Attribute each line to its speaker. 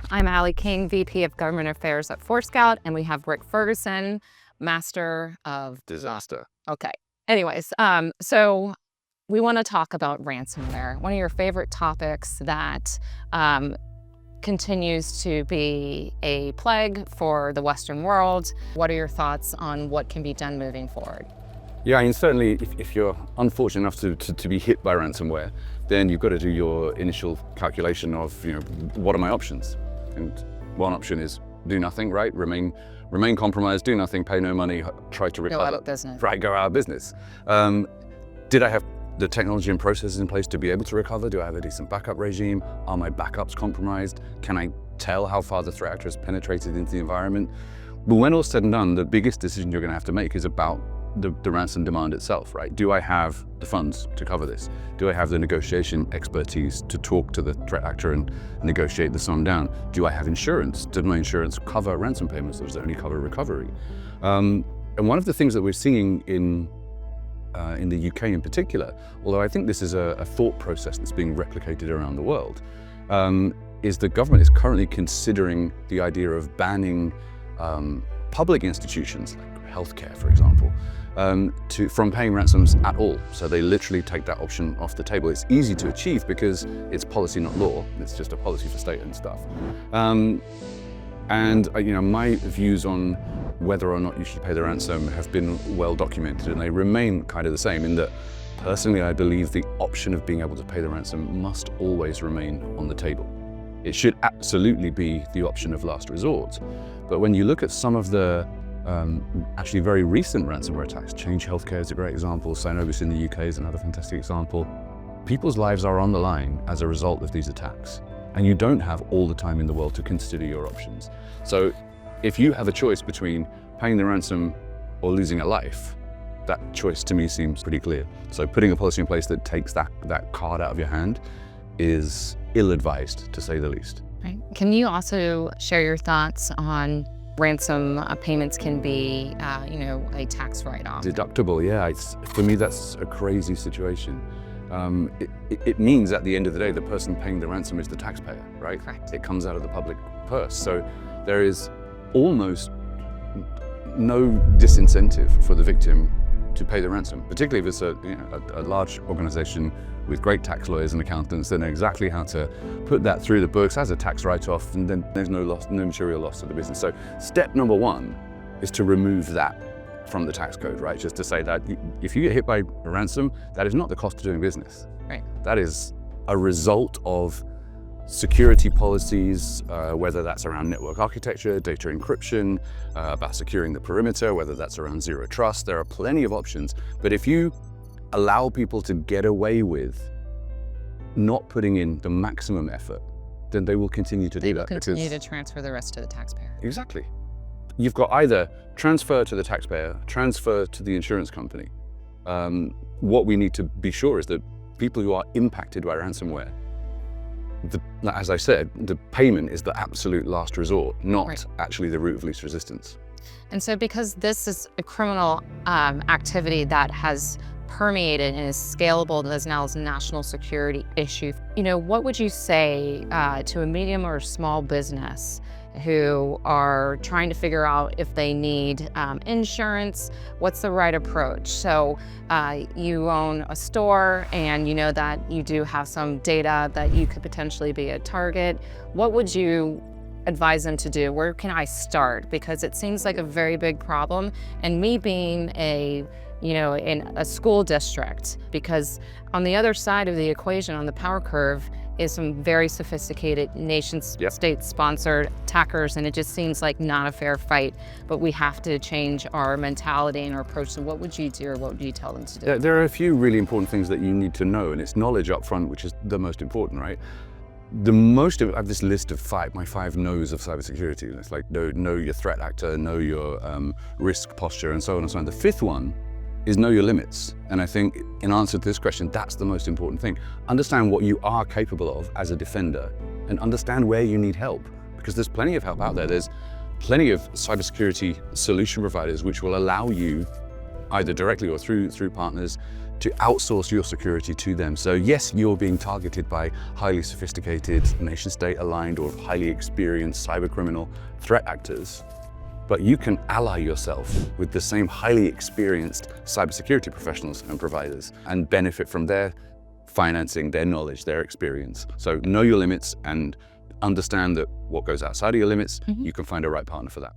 Speaker 1: I'm Allie King, VP of Government Affairs at Forescout, and we have Rick Ferguson, Master of
Speaker 2: Disaster.
Speaker 1: Okay. Anyways, so we want to talk about ransomware, one of your favorite topics that continues to be a plague for the Western world. What are your thoughts on what can be done moving forward?
Speaker 2: Yeah, and certainly if you're unfortunate enough to be hit by ransomware, then you've got to do your initial calculation of, what are my options? And one option is do nothing, right? Remain compromised, do nothing, pay no money, try to recover.
Speaker 1: Go out of business.
Speaker 2: Right, go out of business. Did I have the technology and processes in place to be able to recover? Do I have a decent backup regime? Are my backups compromised? Can I tell how far the threat actor has penetrated into the environment? But when all's said and done, the biggest decision you're going to have to make is about the ransom demand itself, right? Do I have the funds to cover this? Do I have the negotiation expertise to talk to the threat actor and negotiate the sum down? Do I have insurance? Did my insurance cover ransom payments, or does it only cover recovery? And one of the things that we're seeing in the UK in particular, although I think this is a thought process that's being replicated around the world, is the government is currently considering the idea of banning public institutions, like healthcare, for example, from paying ransoms at all. So they literally take that option off the table. It's easy to achieve because it's policy, not law. It's just a policy for state and stuff. And my views on whether or not you should pay the ransom have been well documented, and they remain kind of the same in that, personally, I believe the option of being able to pay the ransom must always remain on the table. It should absolutely be the option of last resort. But when you look at some of the actually very recent ransomware attacks, Change Healthcare is a great example, Synovus in the UK is another fantastic example. People's lives are on the line as a result of these attacks, and you don't have all the time in the world to consider your options. So if you have a choice between paying the ransom or losing a life, that choice to me seems pretty clear. So putting a policy in place that takes that card out of your hand is ill-advised, to say the least.
Speaker 1: Right. Can you also share your thoughts on ransom payments can be, a tax write-off?
Speaker 2: Deductible, yeah. For me, that's a crazy situation. It means at the end of the day, the person paying the ransom is the taxpayer, right?
Speaker 1: Correct.
Speaker 2: It comes out of the public purse. So there is almost no disincentive for the victim to pay the ransom, particularly if it's a large organization with great tax lawyers and accountants that know exactly how to put that through the books as a tax write-off, and then there's no material loss to the business. So step number one is to remove that from the tax code, right? Just to say that if you get hit by a ransom, that is not the cost of doing business.
Speaker 1: Right.
Speaker 2: That is a result of security policies, whether that's around network architecture, data encryption, about securing the perimeter, whether that's around zero trust. There are plenty of options. But if you allow people to get away with not putting in the maximum effort, then they will continue to do that.
Speaker 1: They will continue to transfer the rest to the taxpayer.
Speaker 2: Exactly. You've got either transfer to the taxpayer, transfer to the insurance company. What we need to be sure is that people who are impacted by ransomware, as I said, the payment is the absolute last resort, not actually the route of least resistance.
Speaker 1: And so because this is a criminal activity that has permeated and is scalable, and is now a national security issue, what would you say to a medium or small business who are trying to figure out if they need insurance? What's the right approach? So you own a store and you know that you do have some data that you could potentially be a target. What would you advise them to do? Where can I start? Because it seems like a very big problem. And me being in a school district, because on the other side of the equation, on the power curve, is some very sophisticated nation-state sponsored attackers, and it just seems like not a fair fight. But we have to change our mentality and our approach. So what would you do, or what would you tell them to do?
Speaker 2: There are a few really important things that you need to know, and it's knowledge up front, which is the most important, right? I have this list of my five no's of cybersecurity. It's like know your threat actor, know your risk posture, and so on and so on. The fifth one is know your limits. And I think in answer to this question, that's the most important thing. Understand what you are capable of as a defender, and understand where you need help, because there's plenty of help out there. There's plenty of cybersecurity solution providers which will allow you, either directly or through partners, to outsource your security to them. So yes, you're being targeted by highly sophisticated, nation-state aligned or highly experienced cybercriminal threat actors, but you can ally yourself with the same highly experienced cybersecurity professionals and providers and benefit from their financing, their knowledge, their experience. So know your limits and understand that what goes outside of your limits, you can find a right partner for that.